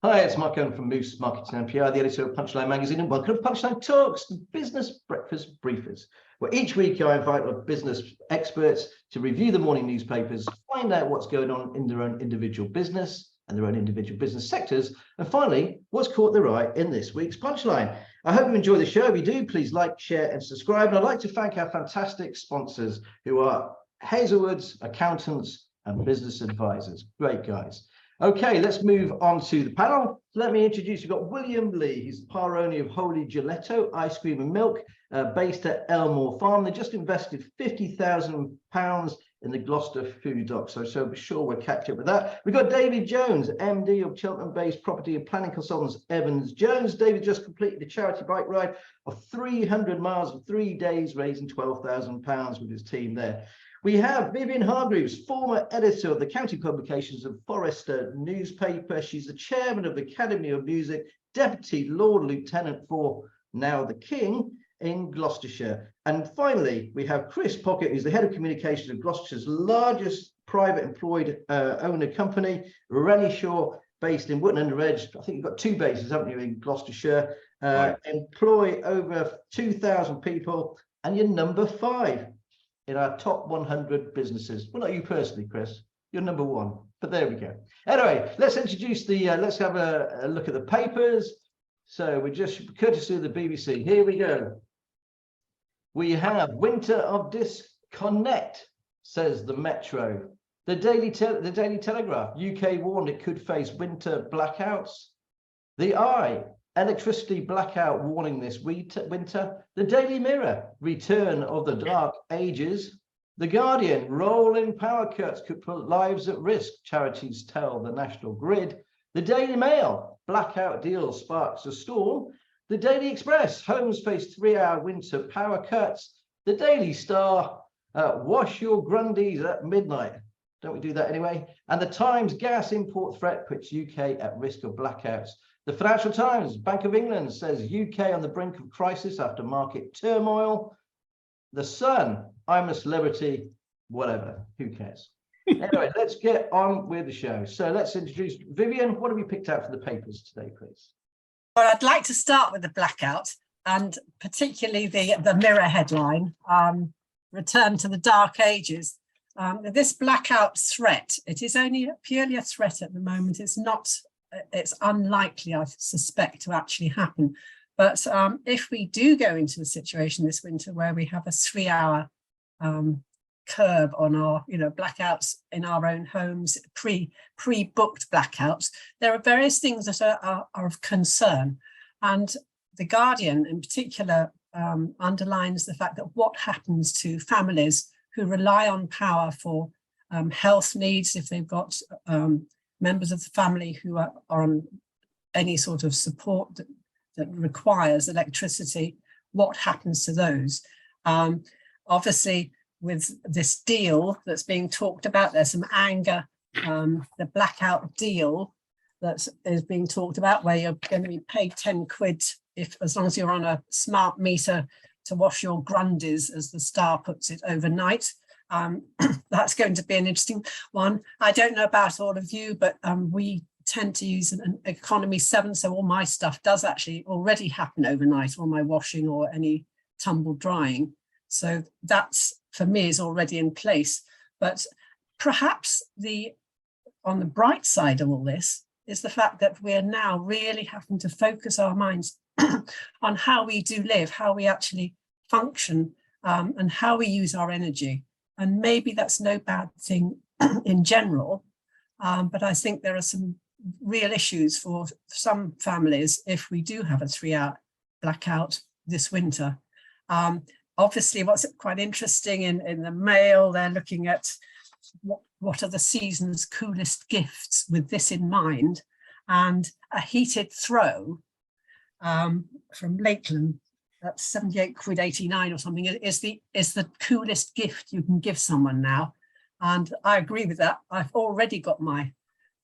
Hi, it's Mark Owen from Moose Marketing and PR, the editor of Punchline Magazine, and welcome to Punchline Talks, the business breakfast briefers, where each week I invite our business experts to review the morning newspapers, find out what's going on in their own individual business and their own individual business sectors, and finally, what's caught their eye in this week's Punchline. I hope you enjoy the show. If you do, please like, share, and subscribe. And I'd like to thank our fantastic sponsors, who are Hazelwood's Accountants and Business Advisors. Great guys. Okay, let's move on to the panel. Let me introduce, you've got William Lee. He's the par owner of Wholly Gelato ice cream and milk, based at Elmore Farm. They just invested £50,000 in the Gloucester Food Dock, so sure we'll catch up with that. We've got David Jones, MD of Cheltenham-based property and planning consultants Evans Jones. David just completed a charity bike ride of 300 miles in 3 days, raising £12,000 with his team there. We have Viv Hargreaves, former editor of the county publications of Forester newspaper. She's the chairman of the Academy of Music, deputy Lord Lieutenant for Now the King in Gloucestershire. And finally, we have Chris Pockett, who's the head of communications of Gloucestershire's largest private employed owner company, Rennie-Shaw, based in Wootton Under Edge. I think you've got 2 bases, haven't you, in Gloucestershire? Right. Employ over 2,000 people, and you're number 5 in our top 100 businesses. Well, not you personally, Chris, you're number 1, but there we go. Anyway, let's introduce the, let's have a look at the papers. So we're just courtesy of the BBC. Here we go. We have Winter of Disconnect, says the Metro. The Daily Telegraph, UK warned it could face winter blackouts. The Eye, electricity blackout warning this winter. The Daily Mirror, return of the dark ages. The Guardian, rolling power cuts could put lives at risk, charities tell the National Grid. The Daily Mail, blackout deal sparks a storm. The Daily Express, homes face 3-hour winter power cuts. The Daily Star, wash your grundies at midnight. Don't we do that anyway? And the Times, gas import threat puts UK at risk of blackouts. The Financial Times, Bank of England says UK on the brink of crisis after market turmoil. The Sun, I'm a celebrity, whatever, who cares? Anyway, let's get on with the show. So let's introduce Vivian. What have we picked out for the papers today, please? Well, I'd like to start with the blackout, and particularly the Mirror headline, return to the dark ages. This blackout threat, it is only purely a threat at the moment. It's unlikely, I suspect, to actually happen. But if we do go into a situation this winter where we have a 3-hour curb on our, blackouts in our own homes, pre-booked blackouts, there are various things that are of concern. And The Guardian in particular underlines the fact that what happens to families who rely on power for health needs, if they've got members of the family who are on any sort of support that requires electricity, what happens to those? Obviously, with this deal that's being talked about, there's some anger. The blackout deal that is being talked about, where you're going to be paid 10 quid as long as you're on a smart meter to wash your grundies, as the Star puts it, overnight. That's going to be an interesting one. I don't know about all of you, but we tend to use an economy 7, so all my stuff does actually already happen overnight, all my washing or any tumble drying. So that's, for me, is already in place. But perhaps on the bright side of all this is the fact that we're now really having to focus our minds on how we do live, how we actually function, and how we use our energy. And maybe that's no bad thing in general, but I think there are some real issues for some families if we do have a 3-hour blackout this winter. Obviously, what's quite interesting in the Mail, they're looking at what are the season's coolest gifts with this in mind, and a heated throw from Lakeland, that's 78 quid 89 or something, is the coolest gift you can give someone now. And I agree with that. I've already got my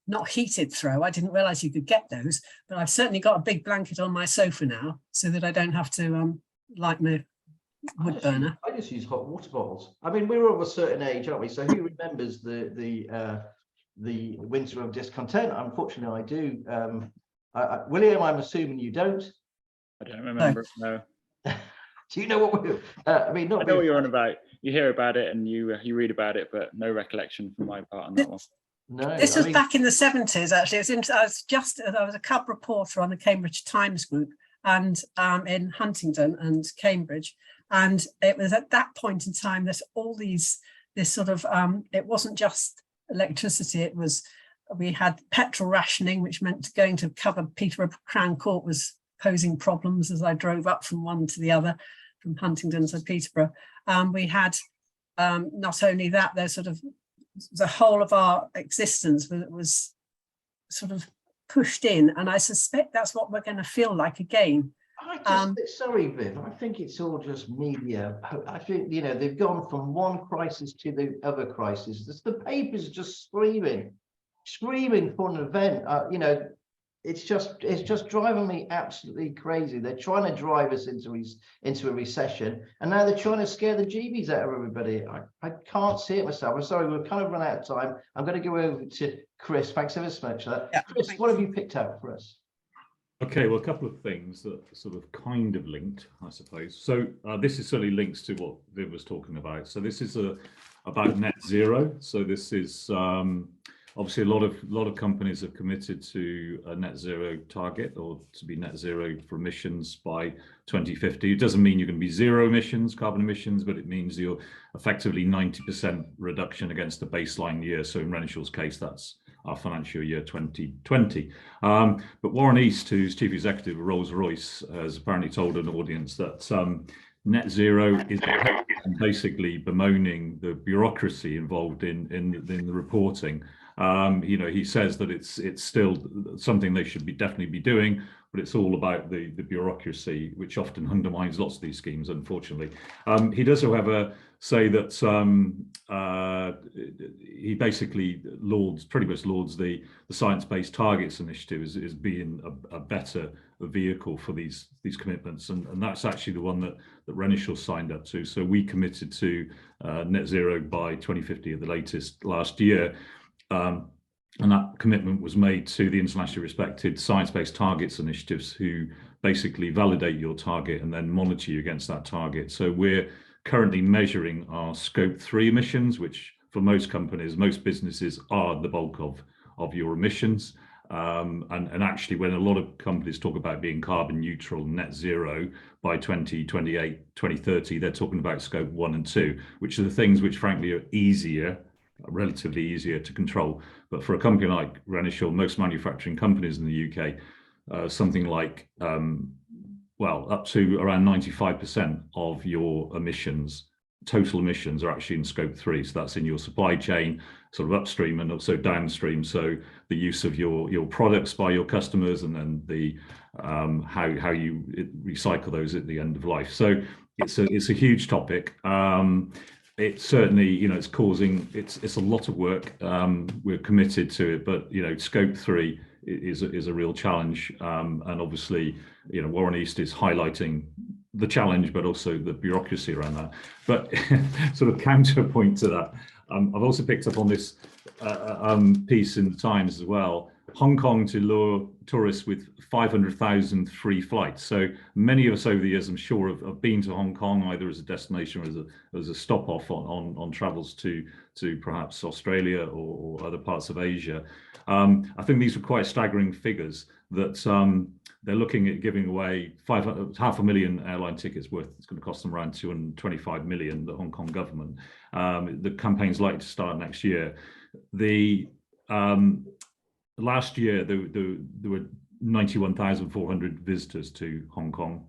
not heated throw. I didn't realize you could get those, but I've certainly got a big blanket on my sofa now so that I don't have to light my wood burner. I just use hot water bottles. I mean, we're of a certain age, aren't we? So who remembers the winter of discontent? Unfortunately, I do. William, I'm assuming you don't. I don't remember. No. Do you know what we're? I mean, not. I know what you're on about. You hear about it and you read about it, but no recollection from my part on that one. No, This was back in the 70s. Actually, I was a cub reporter on the Cambridge Times group, and in Huntingdon and Cambridge, and it was at that point in time that all this sort of it wasn't just electricity. It was, we had petrol rationing, which meant going to cover Peterborough Crown Court was posing problems as I drove up from one to the other, from Huntingdon to Peterborough. We had not only that, there's sort of the whole of our existence was sort of pushed in, and I suspect that's what we're going to feel like again. Sorry, Viv, I think it's all just media. I think, you know, they've gone from one crisis to the other crisis. The papers just screaming for an event. You know, it's just driving me absolutely crazy. They're trying to drive us into a recession, and now they're trying to scare the jeebies out of everybody. I can't see it myself. I'm sorry, we've kind of run out of time. I'm going to go over to Chris. Thanks ever so much for that. Yeah, Chris, what have you picked out for us? Okay, well, a couple of things that sort of kind of linked, I suppose. So this is certainly links to what Viv was talking about. So this is about net zero. So this is obviously a lot of companies have committed to a net zero target, or to be net zero for emissions by 2050. It doesn't mean you're going to be zero emissions, carbon emissions, but it means you're effectively 90% reduction against the baseline year. So in Renishaw's case, that's our financial year 2020. But Warren East, who's chief executive of Rolls-Royce, has apparently told an audience that net zero is basically bemoaning the bureaucracy involved in the reporting. You know, he says that it's still something they should definitely be doing, but it's all about the bureaucracy, which often undermines lots of these schemes, unfortunately. He does, however, say that he basically pretty much lauds the Science-Based Targets Initiative as being a better vehicle for these commitments, and that's actually the one that Renishaw signed up to. So we committed to net zero by 2050 at the latest last year. And that commitment was made to the internationally respected Science-Based Targets Initiatives, who basically validate your target and then monitor you against that target. So we're currently measuring our Scope 3 emissions, which for most companies, most businesses are the bulk of your emissions. And actually, when a lot of companies talk about being carbon neutral, net zero by 2028, 2030, they're talking about Scope 1 and 2, which are the things which frankly are relatively easier to control. But for a company like Renishaw, most manufacturing companies in the UK, something like up to around 95% of your emissions, total emissions, are actually in Scope 3. So that's in your supply chain, sort of upstream and also downstream. So the use of your products by your customers, and then the how you recycle those at the end of life. So it's a huge topic. It's certainly, you know, it's a lot of work. We're committed to it, but you know, Scope 3 is a real challenge, and obviously, you know, Warren East is highlighting the challenge, but also the bureaucracy around that. But sort of counterpoint to that, I've also picked up on this piece in the Times as well. Hong Kong to lure tourists with 500,000 free flights. So many of us over the years, I'm sure, have been to Hong Kong either as a destination or as a stop off on travels to perhaps Australia or other parts of Asia. I think these were quite staggering figures that they're looking at giving away 500,000 airline tickets worth. It's going to cost them around 225 million, the Hong Kong government. The campaign's likely to start next year. Last year, there were 91,400 visitors to Hong Kong.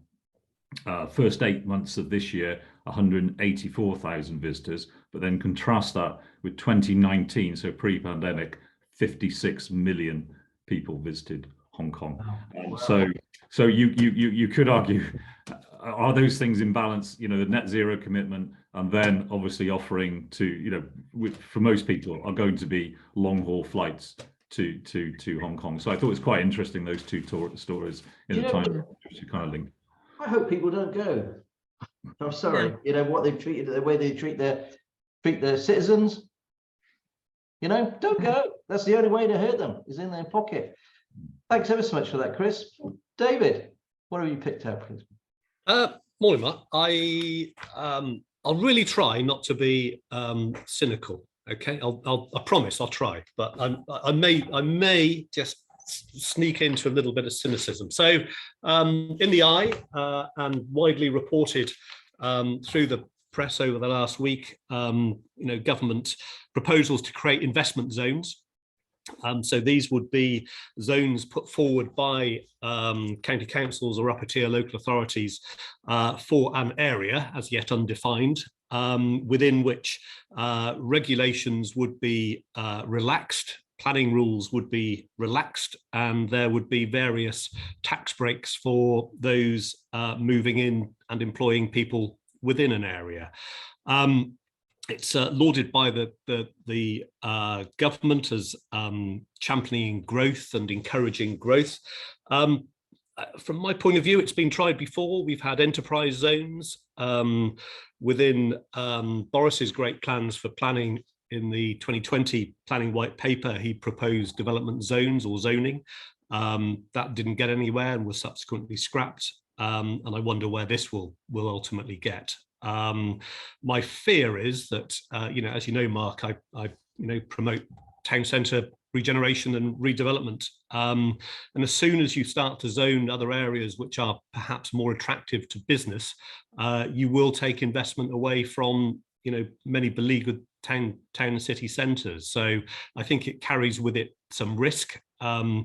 First 8 months of this year, 184,000 visitors, but then contrast that with 2019, so pre-pandemic, 56 million people visited Hong Kong. Wow. So you could argue, are those things in balance? You know, the net zero commitment, and then obviously offering to, you know, for most people are going to be long haul flights to Hong Kong. So I thought it was quite interesting, those two stories in the time to kind of link. I hope people don't go. I'm sorry, you know what they've treated, the way they treat their citizens. You know, don't go. That's the only way to hurt them, is in their pocket. Thanks ever so much for that, Chris. David, what have you picked out, please? Morning, Mark. I'll really try not to be cynical. Okay, I promise I'll try, but I may just sneak into a little bit of cynicism. So, in the eye and widely reported through the press over the last week, government proposals to create investment zones. So these would be zones put forward by county councils or upper tier local authorities for an area as yet undefined, within which regulations would be relaxed, planning rules would be relaxed, and there would be various tax breaks for those moving in and employing people within an area. It's lauded by the government as championing growth and encouraging growth. From my point of view, it's been tried before. We've had enterprise zones within Boris's great plans for planning. In the 2020 planning white paper, he proposed development zones or zoning. That didn't get anywhere and was subsequently scrapped. And I wonder where this will ultimately get. My fear is that, as you know, Mark, I promote town centre regeneration and redevelopment. And as soon as you start to zone other areas which are perhaps more attractive to business, you will take investment away from, many beleaguered town and city centres. So I think it carries with it some risk. I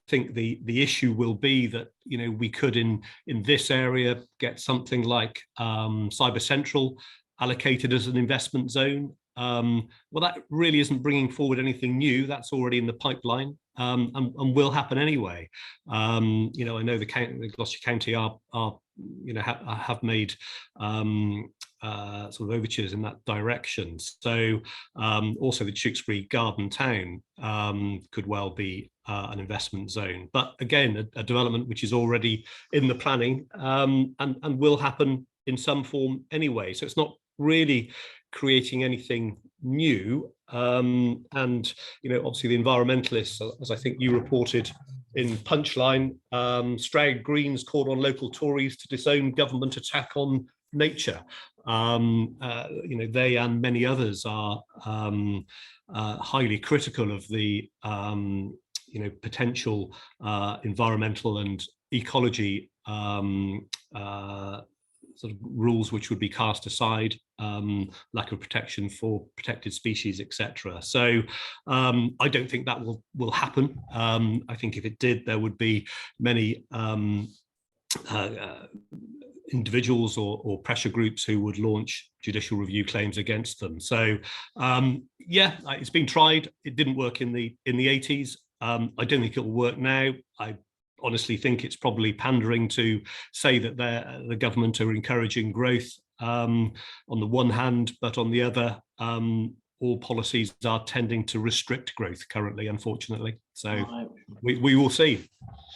think the issue will be that we could in this area get something like Cyber Central allocated as an investment zone. Well, that really isn't bringing forward anything new. That's already in the pipeline and will happen anyway. I know the Gloucester County have made sort of overtures in that direction. So also the Tewkesbury Garden Town could well be an investment zone. But again, a development which is already in the planning and will happen in some form anyway. So it's not really creating anything new. And obviously the environmentalists, as I think you reported in Punchline, Stroud Greens called on local Tories to disown government attack on nature. They and many others are highly critical of the potential environmental and ecology sort of rules which would be cast aside, lack of protection for protected species, etc. So I don't think that will happen. I think if it did, there would be many individuals or pressure groups who would launch judicial review claims against them. So it's been tried. It didn't work in the 80s. I don't think it will work now. I honestly think it's probably pandering to say that the government are encouraging growth on the one hand, but on the other, all policies are tending to restrict growth currently, unfortunately. So we will see.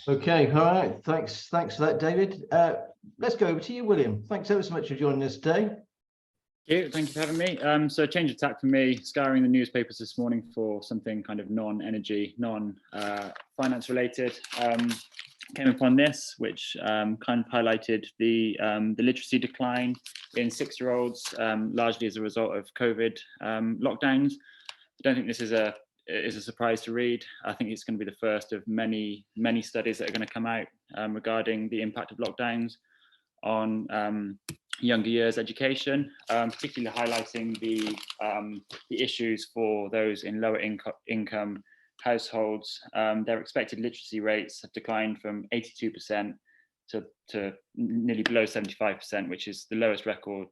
Okay, all right. Thanks for that, David. Let's go over to you, William. Thanks ever so much for joining us today. Thank you for having me. So a change of tack for me, scouring the newspapers this morning for something kind of non-energy, non-finance related. Came upon this, which kind of highlighted the literacy decline in 6-year-olds, largely as a result of COVID lockdowns. I don't think this is a surprise to read. I think it's going to be the first of many studies that are going to come out regarding the impact of lockdowns on younger years education, particularly highlighting the issues for those in lower income households. Their expected literacy rates have declined from 82% to nearly below 75%, which is the lowest record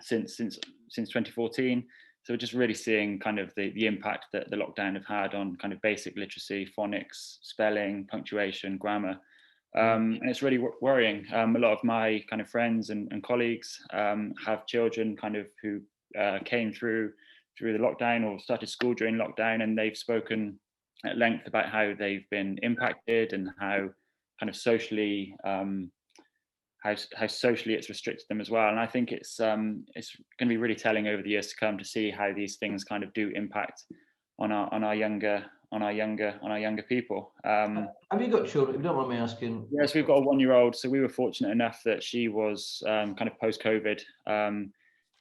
since 2014. So we're just really seeing kind of the impact that the lockdown have had on kind of basic literacy, phonics, spelling, punctuation, grammar. And it's really worrying. A lot of my kind of friends and colleagues have children kind of who came through the lockdown or started school during lockdown, and they've spoken at length about how they've been impacted and how kind of socially how socially it's restricted them as well. And I think it's going to be really telling over the years to come to see how these things kind of do impact on our younger our younger people. Have you got children? If you don't mind me asking. Yes, we've got a 1-year-old. So we were fortunate enough that she was kind of post-COVID.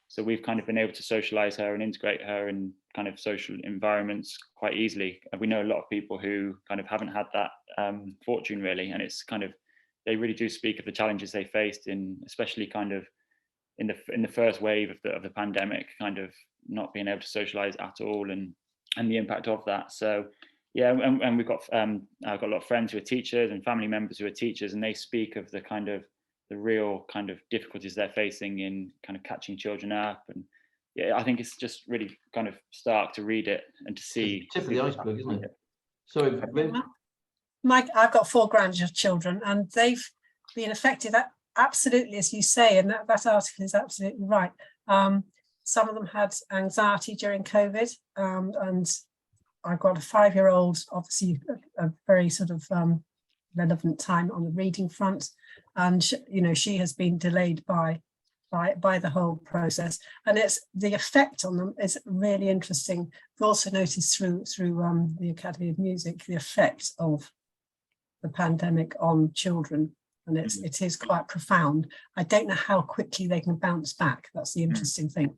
So we've kind of been able to socialize her and integrate her in kind of social environments quite easily. And we know a lot of people who kind of haven't had that fortune really. And it's kind of, they really do speak of the challenges they faced in, especially kind of in the first wave of the pandemic, kind of not being able to socialize at all, and the impact of that. So yeah, and we've got I've got a lot of friends who are teachers and family members who are teachers, and they speak of the kind of the real kind of difficulties they're facing in kind of catching children up. And yeah, I think it's just really kind of stark to read it and to see. Tip of the iceberg, isn't it? Sorry, Viv. Mike, I've got 4 grandchildren, and they've been affected absolutely, as you say, and that article is absolutely right. Some of them had anxiety during COVID, and I've got a 5-year-old, obviously a very sort of relevant time on the reading front, and she has been delayed by the whole process, and it's the effect on them is really interesting. We've also noticed through the Academy of Music the effect of the pandemic on children, and it is quite profound. I don't know how quickly they can bounce back. That's the interesting thing.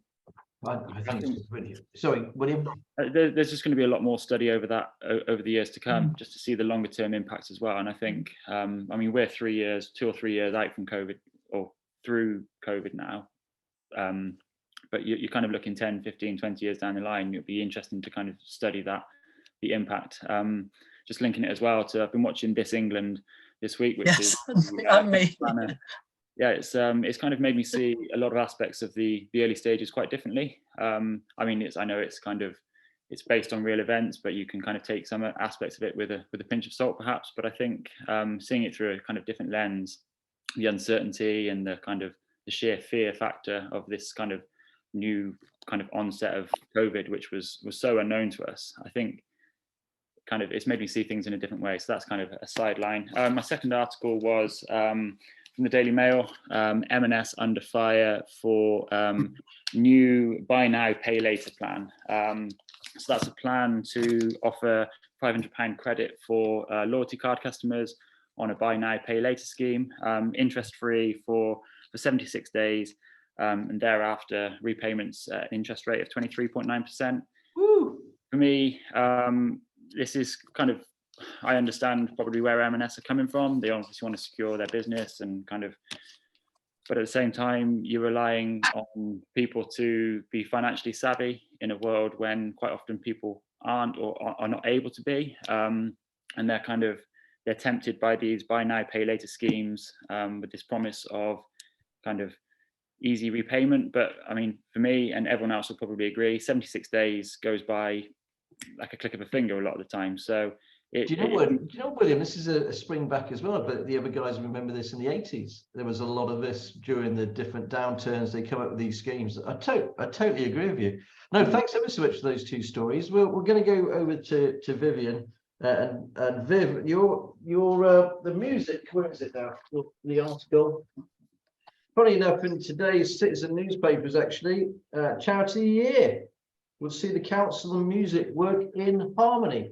I think it's really, sorry, William. There's just going to be a lot more study over that over the years to come, just to see the longer term impacts as well. And I think, I mean, we're 2 or 3 years out from COVID, or through COVID now. But you're kind of looking 10, 15, 20 years down the line. It'll be interesting to kind of study the impact. Just linking it as well to, I've been watching This England this week, which is me. Yeah, it's kind of made me see a lot of aspects of the early stages quite differently. I mean, I know it's kind of, it's based on real events, but you can kind of take some aspects of it with a pinch of salt perhaps. But I think seeing it through a kind of different lens, the uncertainty and the kind of the sheer fear factor of this kind of new kind of onset of COVID, which was so unknown to us, I think kind of it's made me see things in a different way. So that's kind of a sideline. My second article was from the Daily Mail, M&S under fire for new buy now, pay later plan. So that's a plan to offer £500 credit for loyalty card customers on a buy now, pay later scheme, interest free for 76 days, and thereafter repayments at an interest rate of 23.9%. For me, this is kind of, I understand probably where M&S are coming from. They obviously want to secure their business and kind of, but at the same time, you're relying on people to be financially savvy in a world when quite often people aren't or are not able to be. And they're tempted by these buy now, pay later schemes with this promise of kind of easy repayment. But I mean, for me, and everyone else will probably agree, 76 days goes by like a click of a finger a lot of the time. So do you know, William, this is a spring back as well, but the other guys remember this in the 80s. There was a lot of this during the different downturns. They come up with these schemes. I totally agree with you. No, thanks ever so much for those two stories. We're going to go over to Vivian and Viv, your the music, where is it now? The article. Funny enough, in today's Citizen newspapers, actually, Charity Year will see the council and music work in harmony.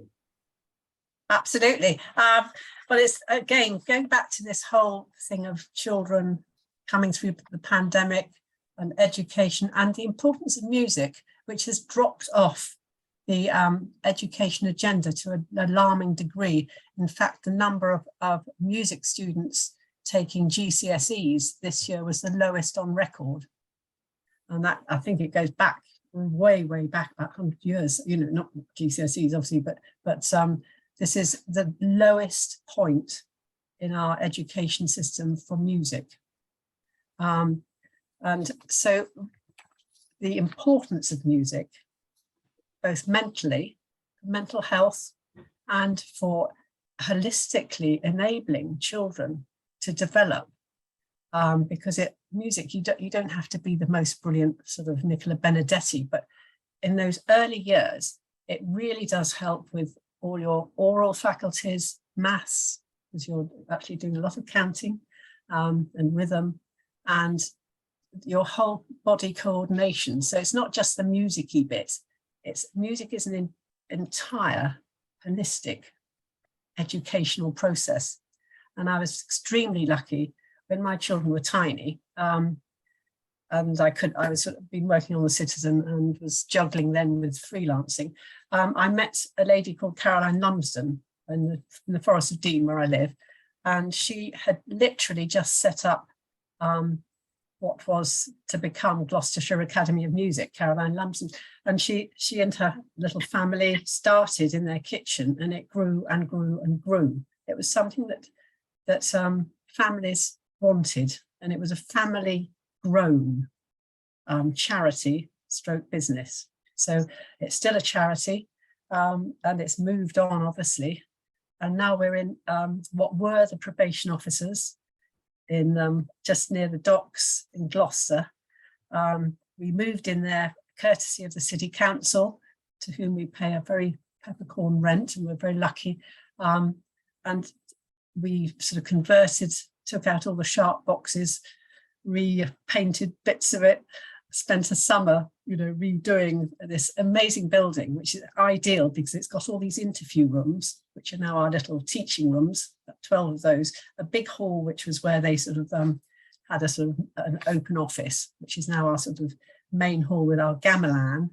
Absolutely. But it's, again, going back to this whole thing of children coming through the pandemic and education and the importance of music, which has dropped off the education agenda to an alarming degree. In fact, the number of music students taking GCSEs this year was the lowest on record. And that, I think it goes back way back, about 100 years, not GCSEs, obviously, but this is the lowest point in our education system for music. And so the importance of music, both mentally, mental health, and for holistically enabling children to develop, because music, you don't have to be the most brilliant sort of Nicola Benedetti, but in those early years, it really does help with all your oral faculties, maths, because you're actually doing a lot of counting, and rhythm, and your whole body coordination. So it's not just the music-y bit, music is an entire holistic educational process. And I was extremely lucky when my children were tiny. And I was sort of been working on the Citizen and was juggling then with freelancing. I met a lady called Caroline Lumsden in the Forest of Dean, where I live, and she had literally just set up what was to become Gloucestershire Academy of Music, Caroline Lumsden. And she and her little family started in their kitchen, and it grew and grew and grew. It was something that families wanted, and it was a family grown charity stroke business. So it's still a charity, and it's moved on, obviously. And now we're in what were the probation officers in just near the docks in Gloucester. We moved in there courtesy of the City Council, to whom we pay a very peppercorn rent, and we're very lucky. And we sort of converted, took out all the sharp boxes, repainted bits of it, spent a summer, redoing this amazing building, which is ideal because it's got all these interview rooms, which are now our little teaching rooms, 12 of those, a big hall, which was where they sort of had a sort of an open office, which is now our sort of main hall with our gamelan,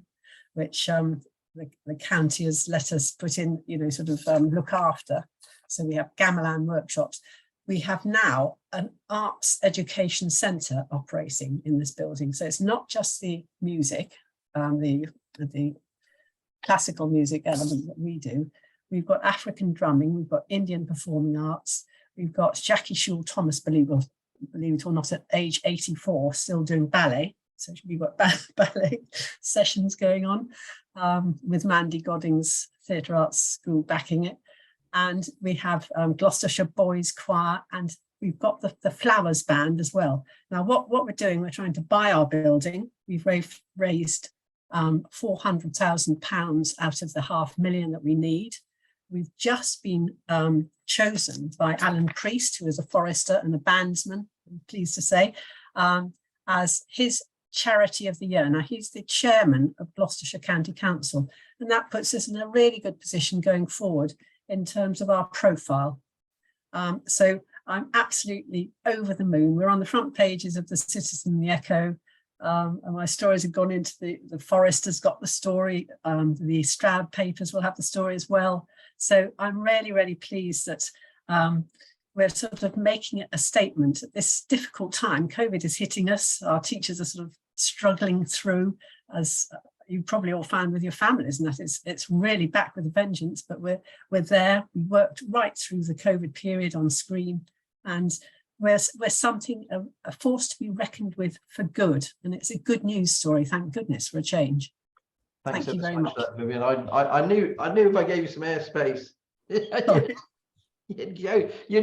which the county has let us put in, sort of look after. So we have gamelan workshops. We have now an arts education centre operating in this building. So it's not just the music, the classical music element that we do. We've got African drumming, we've got Indian performing arts, we've got Jackie Shule Thomas, believe it or not, at age 84, still doing ballet. So we've got ballet sessions going on with Mandy Godding's Theatre Arts School backing it. And we have Gloucestershire Boys Choir, and we've got the Flowers Band as well. Now, what we're doing, we're trying to buy our building. We've raised £400,000 out of the £500,000 that we need. We've just been chosen by Alan Priest, who is a forester and a bandsman, I'm pleased to say, as his Charity of the Year. Now, he's the chairman of Gloucestershire County Council, and that puts us in a really good position going forward in terms of our profile. So I'm absolutely over the moon. We're on the front pages of the Citizen and the Echo, and my stories have gone into the Forest has got the story, the Stroud papers will have the story as well. So I'm really, really pleased that we're sort of making it a statement at this difficult time. COVID is hitting us. Our teachers are sort of struggling through, as you probably all found with your families, and that it's really back with a vengeance, but we're there. We worked right through the COVID period on screen, and we're something, a force to be reckoned with for good. And it's a good news story, thank goodness, for a change. Thanks Thank you very much. for that, Vivian. I knew if I gave you some airspace, you'd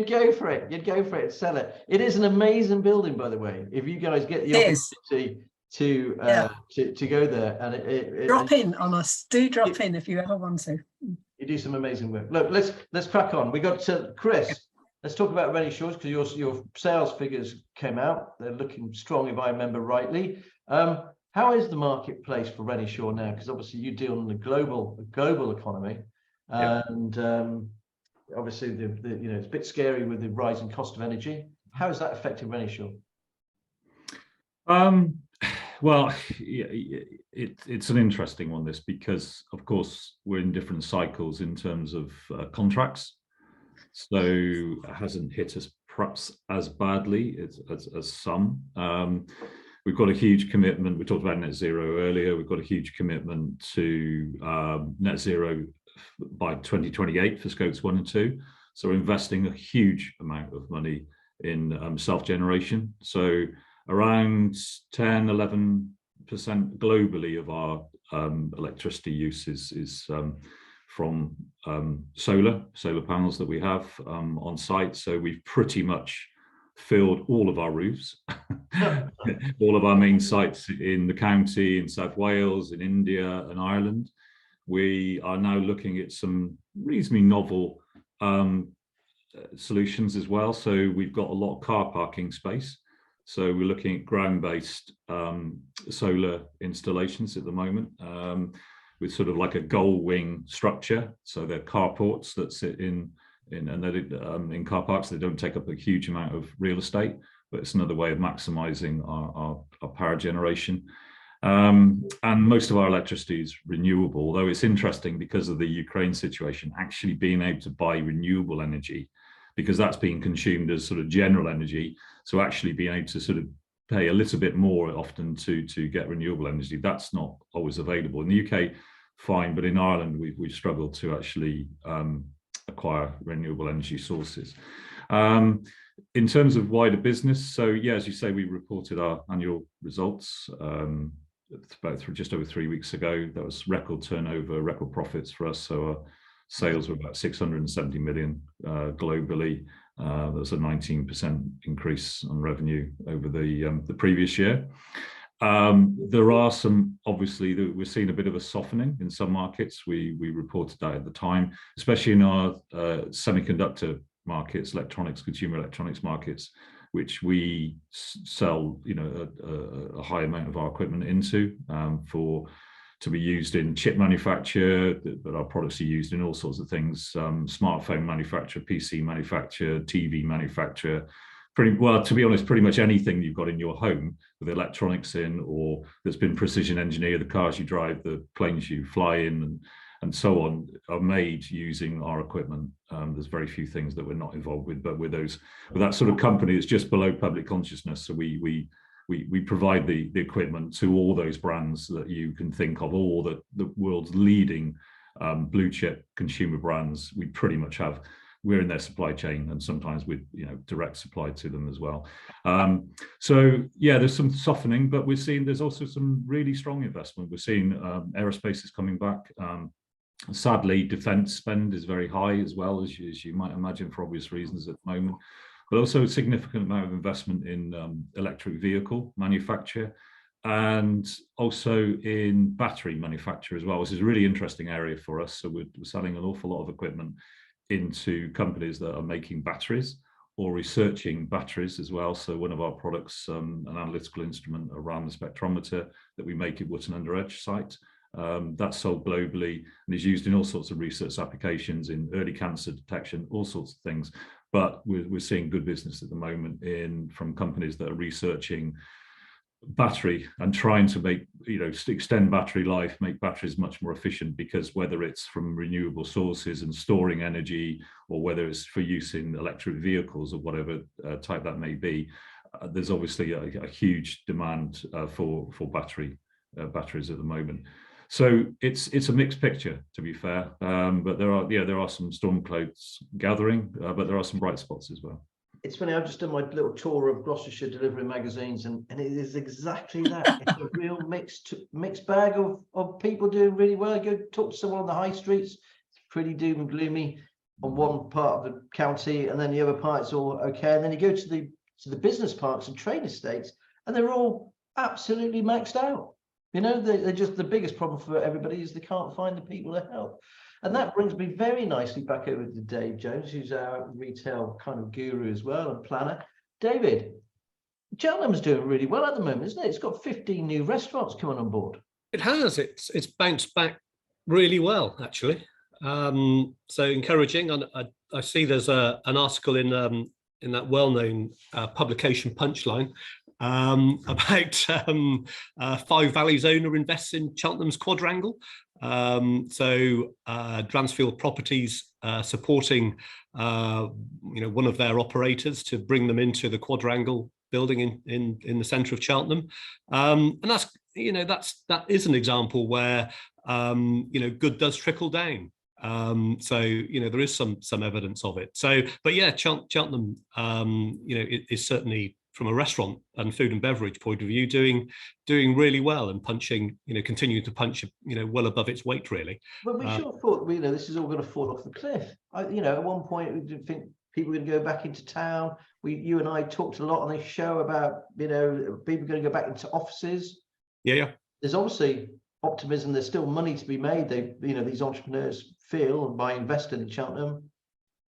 go for it. You'd go for it and sell it. It is an amazing building, by the way. If you guys get the opportunity to go there, and drop in on us. Do drop in if you ever want to. You do some amazing work. Look, let's crack on. We got Chris. Let's talk about Rennie-Shaw's, because your sales figures came out. They're looking strong, if I remember rightly. How is the marketplace for Rennie-Shaw now? Because obviously you deal in the global economy, and obviously it's a bit scary with the rising cost of energy. How has that affected Rennie-Shaw? Well, it's an interesting one, this, because of course we're in different cycles in terms of contracts, so it hasn't hit us perhaps as badly as some. We've got a huge commitment. We talked about net zero earlier. We've got a huge commitment to net zero by 2028 for scopes 1 and 2. So we're investing a huge amount of money in self-generation. So around 10–11% globally of our electricity use is from solar panels that we have on site. So we've pretty much filled all of our roofs, all of our main sites in the county, in South Wales, in India and Ireland. We are now looking at some reasonably novel solutions as well. So we've got a lot of car parking space. So we're looking at ground-based solar installations at the moment. with sort of like a gull wing structure. So they're carports that sit in car parks. They don't take up a huge amount of real estate, but it's another way of maximizing our power generation. And most of our electricity is renewable, although it's interesting because of the Ukraine situation, actually being able to buy renewable energy, because that's being consumed as sort of general energy. So actually being able to sort of pay a little bit more often to get renewable energy, that's not always available. In the UK, fine, but in Ireland, we've struggled to actually acquire renewable energy sources. In terms of wider business, so yeah, as you say, we reported our annual results about just over 3 weeks ago. That was record turnover, record profits for us. So our sales were about 670 million globally. There was a 19% increase on revenue over the previous year. There are some, obviously, we're seeing a bit of a softening in some markets. We reported that at the time, especially in our semiconductor markets, electronics, consumer electronics markets, which we sell, a high amount of our equipment into to be used in chip manufacture, but our products are used in all sorts of things, smartphone manufacture, PC manufacture, TV manufacture, to be honest, pretty much anything you've got in your home with electronics in, or that's been precision engineered, the cars you drive, the planes you fly in, and so on, are made using our equipment. There's very few things that we're not involved with, but with that sort of company, it's just below public consciousness. So we provide the equipment to all those brands that you can think of, all the world's leading blue chip consumer brands. We pretty much we're in their supply chain, and sometimes with direct supply to them as well. So yeah, there's some softening, but we're seeing there's also some really strong investment. We're seeing aerospace is coming back. Sadly, defence spend is very high as well, as you might imagine, for obvious reasons at the moment. But also a significant amount of investment in electric vehicle manufacture, and also in battery manufacture as well, which is a really interesting area for us. So we're selling an awful lot of equipment into companies that are making batteries or researching batteries as well. So one of our products, an analytical instrument, a Raman spectrometer that we make at Wootton-under-Edge site, that's sold globally and is used in all sorts of research applications, in early cancer detection, all sorts of things. But we're seeing good business at the moment from companies that are researching battery and trying to make, extend battery life, make batteries much more efficient, because whether it's from renewable sources and storing energy, or whether it's for use in electric vehicles or whatever type that may be, there's obviously a huge demand for batteries at the moment. So it's a mixed picture, to be fair, but there are some storm clouds gathering, but there are some bright spots as well. It's funny, I've just done my little tour of Gloucestershire delivering magazines, and it is exactly that. It's a real mixed bag of people doing really well. You go talk to someone on the high streets, it's pretty doom and gloomy on one part of the county, and then the other part it's all okay. And then you go to the business parks and trade estates, and they're all absolutely maxed out. They're just, the biggest problem for everybody is they can't find the people to help. And that brings me very nicely back over to Dave Jones, who's our retail kind of guru as well, and planner. David, Cheltenham's doing really well at the moment, isn't it? It's got 15 new restaurants coming on board. It has. It's bounced back really well, actually. So encouraging. And I see there's an article in that well-known publication Punchline about Five Valleys owner invests in Cheltenham's quadrangle. So Dransfield Properties supporting one of their operators to bring them into the quadrangle building in the centre of Cheltenham, and that is an example where good does trickle down. So there is some evidence of it. So, but yeah, Cheltenham is certainly, from a restaurant and food and beverage point of view, doing really well, and continuing to punch well above its weight, really. But we sure thought this is all going to fall off the cliff. At one point we didn't think people were going to go back into town. You and I talked a lot on this show about people going to go back into offices. Yeah. There's obviously optimism. There's still money to be made. These entrepreneurs feel by investing in Cheltenham.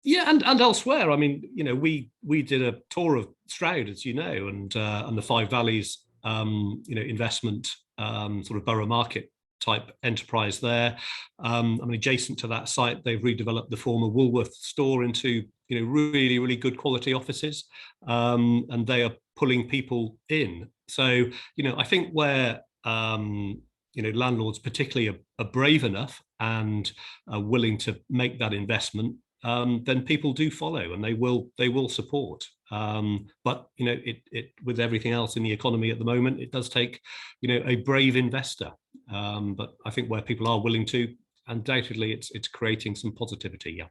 Yeah, and elsewhere. I mean, we did a tour of Stroud, as you know, and the Five Valleys, investment sort of borough market type enterprise there. I mean, adjacent to that site, they've redeveloped the former Woolworth store into, you know, really, really good quality offices, and they are pulling people in. So, you know, I think where you know, landlords particularly are brave enough and are willing to make that investment, then people do follow and they will support. But you know, it with everything else in the economy at the moment, it does take, you know, a brave investor. But I think where people are willing to, undoubtedly, it's creating some positivity. Yeah.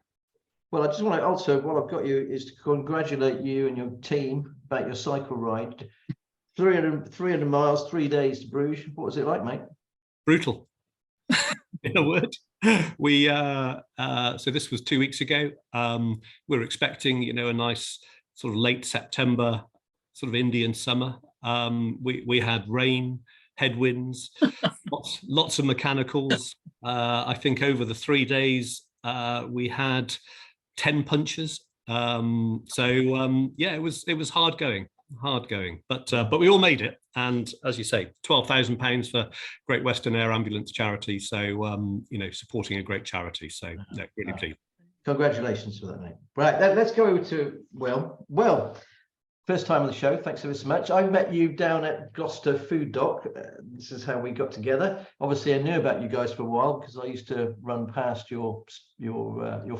Well, I just want to also, while I've got you, is to congratulate you and your team about your cycle ride. 300 miles, 3 days to Bruges. What was it like, mate? Brutal. In a word. We so this was 2 weeks ago. We were expecting, you know, a nice sort of late September sort of Indian summer. We had rain, headwinds, lots of mechanicals. I think over the 3 days we had 10 punches. So yeah, it was hard going, but we all made it. And as you say, £12,000 for Great Western Air Ambulance charity. So you know, supporting a great charity. So no, really pleased. Congratulations for that, mate. Right, let's go over to Will. First time on the show. Thanks ever so much. I met you down at Gloucester Food Dock. This is how we got together. Obviously, I knew about you guys for a while because I used to run past your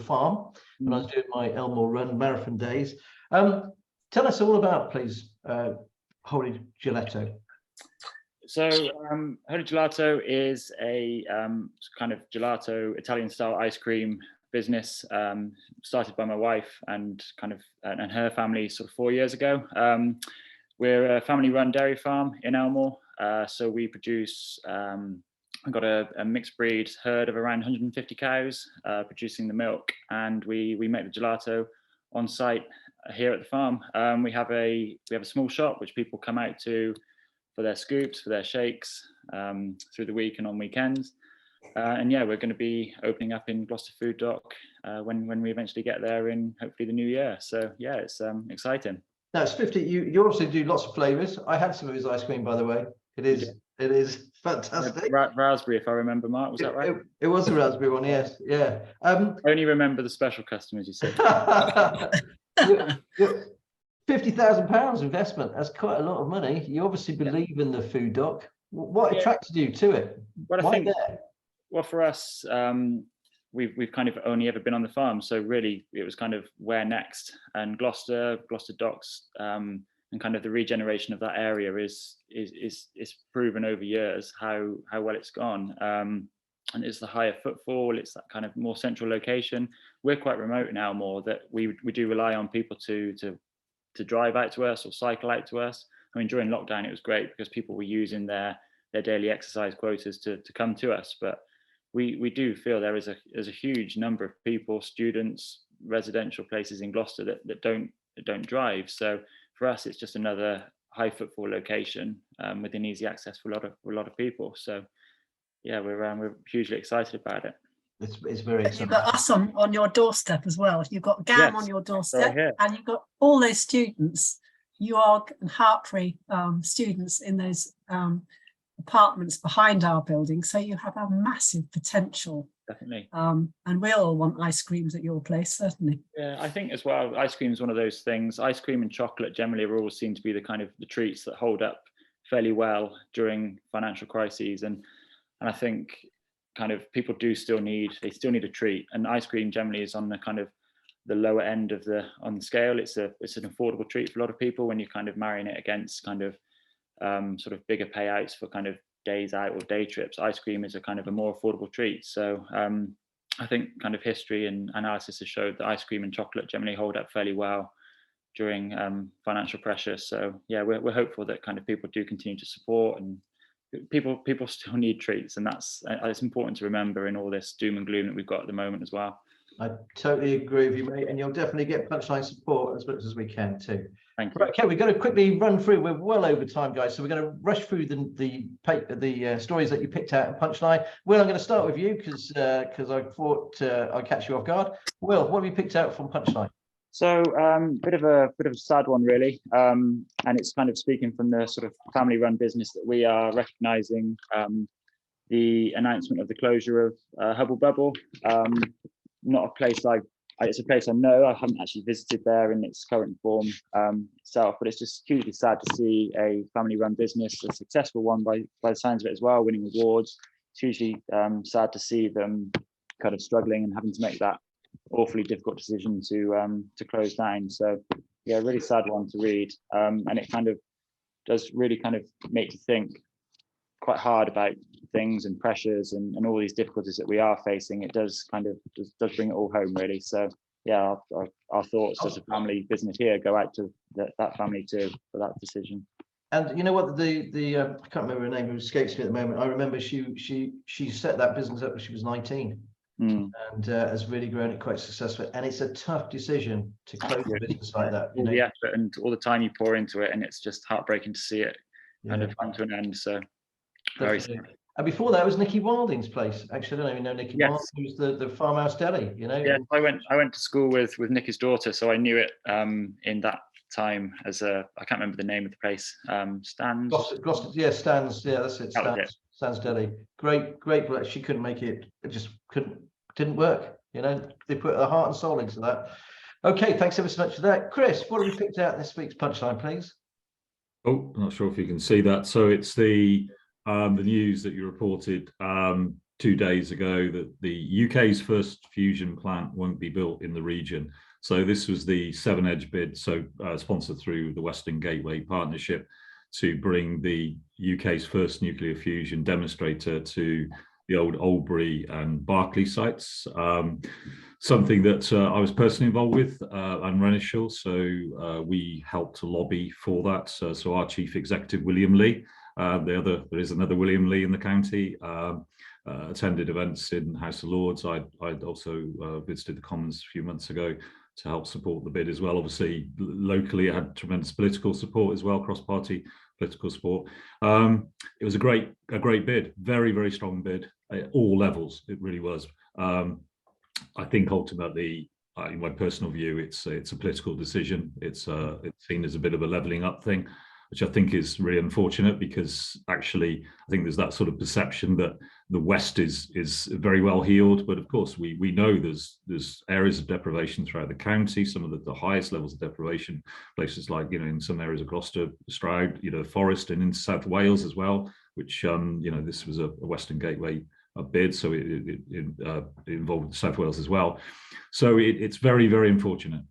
farm when I was doing my Elmore Run marathon days. Tell us all about, please, Wholly Gelato. So Wholly Gelato is a kind of gelato Italian style ice cream business, started by my wife and and her family sort of 4 years ago. We're a family run dairy farm in Elmore. So we produce, I've got a mixed breed herd of around 150 cows producing the milk, and we make the gelato on site here at the farm. We have a small shop which people come out to for their scoops, for their shakes, through the week and on weekends. And yeah, we're going to be opening up in Gloucester Food Dock when we eventually get there in hopefully the new year. So yeah, it's exciting. Now it's 50. You obviously do lots of flavors. I had some of his ice cream, by the way. It is fantastic. Raspberry, if I remember, Mark, was that right? It was a raspberry one, yes. Yeah. I only remember the special customers, you said. £50,000 investment. That's quite a lot of money. You obviously believe in the food dock. What attracted you to it? Well, I think, well, for us, we've kind of only ever been on the farm, so really it was kind of where next. And Gloucester Docks, and kind of the regeneration of that area is proven over years how well it's gone. And it's the higher footfall. It's that kind of more central location. We're quite remote in Elmore that we do rely on people to drive out to us or cycle out to us. I mean, during lockdown, it was great because people were using their daily exercise quotas to come to us. But we do feel there's a huge number of people, students, residential places in Gloucester that don't drive. So for us, it's just another high footfall location within easy access for a lot of people. So yeah, we're hugely excited about it. It's very exciting. You've got us on your doorstep as well. You've got GAM on your doorstep, and you've got all those students, UOG and Hartpury students in those apartments behind our building. So you have a massive potential. Definitely. And we all want ice creams at your place, certainly. Yeah, I think as well, ice cream is one of those things. Ice cream and chocolate generally are always seen to be the kind of the treats that hold up fairly well during financial crises. And I think kind of people still need a treat, and ice cream generally is on the kind of the lower end of the scale. It's an affordable treat for a lot of people when you're kind of marrying it against kind of sort of bigger payouts for kind of days out or day trips. Ice cream is a kind of a more affordable treat. So I think kind of history and analysis has showed that ice cream and chocolate generally hold up fairly well during financial pressure. So yeah, we're hopeful that kind of people do continue to support, and people still need treats, and it's important to remember in all this doom and gloom that we've got at the moment as well. I totally agree with you, mate, and you'll definitely get Punchline support as much as we can too. Thank you. Right, okay, we're going to quickly run through. We're well over time, guys, so we're going to rush through the stories that you picked out at Punchline. Will, I'm going to start with you because I thought I'd catch you off guard. Will, what have you picked out from Punchline? So bit of a sad one, really, and it's kind of speaking from the sort of family-run business that we are recognising the announcement of the closure of Hubble Bubble. Not a place it's a place I know. I haven't actually visited there in its current form itself, but it's just hugely sad to see a family-run business, a successful one by the signs of it as well, winning awards. It's hugely sad to see them kind of struggling and having to make that awfully difficult decision to close down. So yeah, really sad one to read, and it kind of does really kind of make you think quite hard about things and pressures and all these difficulties that we are facing. It does kind of does bring it all home, really. So yeah, our thoughts as a family business here go out to that family too for that decision. And you know what, the I can't remember her name, it escapes me at the moment. I remember she set that business up when she was 19, and has really grown it quite successfully. And it's a tough decision to close a business like that. All the effort and all the time you pour into it, and it's just heartbreaking to see it kind of come to an end. So very sad. And before that was Nicky Wilding's place. Actually, I don't even know Nicky Wilding, who's the farmhouse deli, you know. Yeah, I went to school with Nicky's daughter, so I knew it in that time as I can't remember the name of the place. Stan's. Gloucester, yeah, Stan's. Yeah, that's it. Stan's Deli. Great, but she couldn't make it. It just didn't work. You know, they put their heart and soul into that. Okay, thanks ever so much for that, Chris. What have we picked out this week's punchline, please? Oh, I'm not sure if you can see that. So it's the news that you reported 2 days ago that the UK's first fusion plant won't be built in the region. So this was the 7 Edge bid, so sponsored through the Western Gateway Partnership, to bring the UK's first nuclear fusion demonstrator to the old Oldbury and Berkeley sites. Something that I was personally involved with and Renishaw, so we helped to lobby for that. So our chief executive, William Lee, there is another William Lee in the county, attended events in House of Lords. I'd also visited the Commons a few months ago to help support the bid as well. Obviously, locally, it had tremendous political support as well, cross-party political support. It was a great bid, very, very strong bid at all levels. It really was. I think ultimately, in my personal view, it's a political decision. It's seen as a bit of a levelling up thing, which I think is really unfortunate, because actually I think there's that sort of perception that the West is very well heeled, but of course we know there's areas of deprivation throughout the county, some of the highest levels of deprivation, places like, you know, in some areas of Gloucester, Stroud, you know, Forest, and in South Wales as well, which you know, this was a Western Gateway bid, so it involved South Wales as well. So it's very, very unfortunate,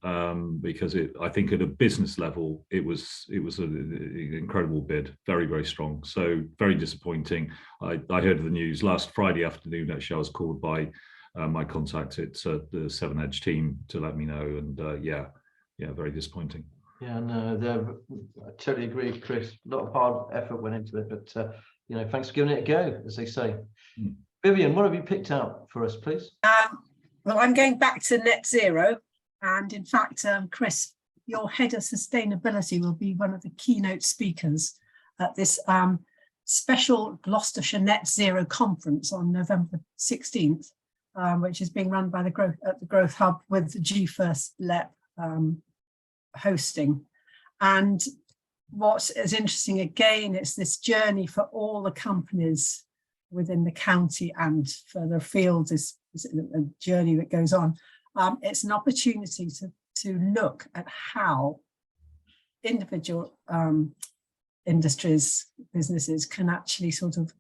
because I think at a business level it was an incredible bid, very, very strong. So very disappointing. I heard of the news last Friday afternoon. Actually, I was called by my contact at the 7 Edge team to let me know, and yeah, very disappointing. Yeah, no, I totally agree, Chris. A lot of hard effort went into it, but you know, thanks for giving it a go, as they say. Vivian, what have you picked out for us, please? Well, I'm going back to net zero, and in fact, Chris, your head of sustainability will be one of the keynote speakers at this special Gloucestershire Net Zero conference on November 16th, which is being run by the Growth Hub with the G1 LEP hosting. And what is interesting, again, it's this journey for all the companies within the county and further afield, is a journey that goes on. It's an opportunity to look at how individual industries, businesses can actually sort of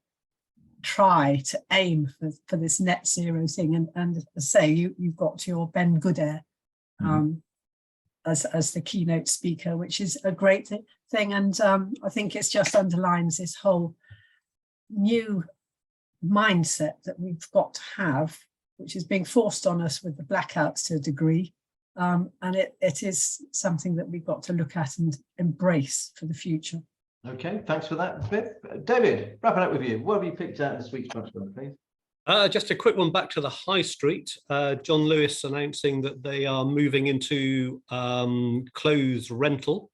try to aim for this net zero thing. And say you've got your Ben Goodair as the keynote speaker, which is a great thing. And I think it just underlines this whole new mindset that we've got to have, which is being forced on us with the blackouts to a degree. And it is something that we've got to look at and embrace for the future. Okay, thanks for that, Viv. David, wrapping up with you. What have you picked out in this week's punchline, please? Just a quick one back to the high street. John Lewis announcing that they are moving into clothes rental.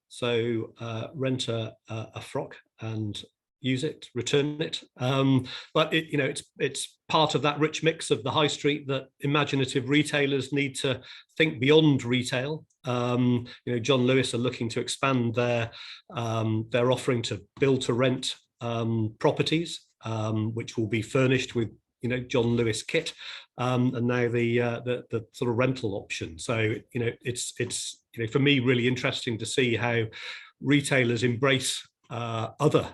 So rent a frock and use it, return it. But it's part of that rich mix of the high street that imaginative retailers need to think beyond retail. John Lewis are looking to expand their offering to build to rent properties. which will be furnished with John Lewis kit, and now the sort of rental option. So it's for me really interesting to see how retailers embrace other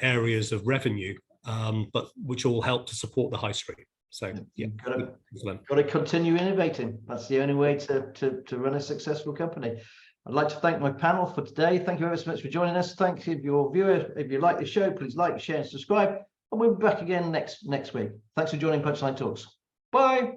areas of revenue, but which all help to support the high street. So yeah, got to continue innovating. That's the only way to run a successful company. I'd like to thank my panel for today. Thank you ever so much for joining us. Thank you, your viewer. If you like the show, please like, share, and subscribe. And we'll be back again next week. Thanks for joining Punchline Talks. Bye.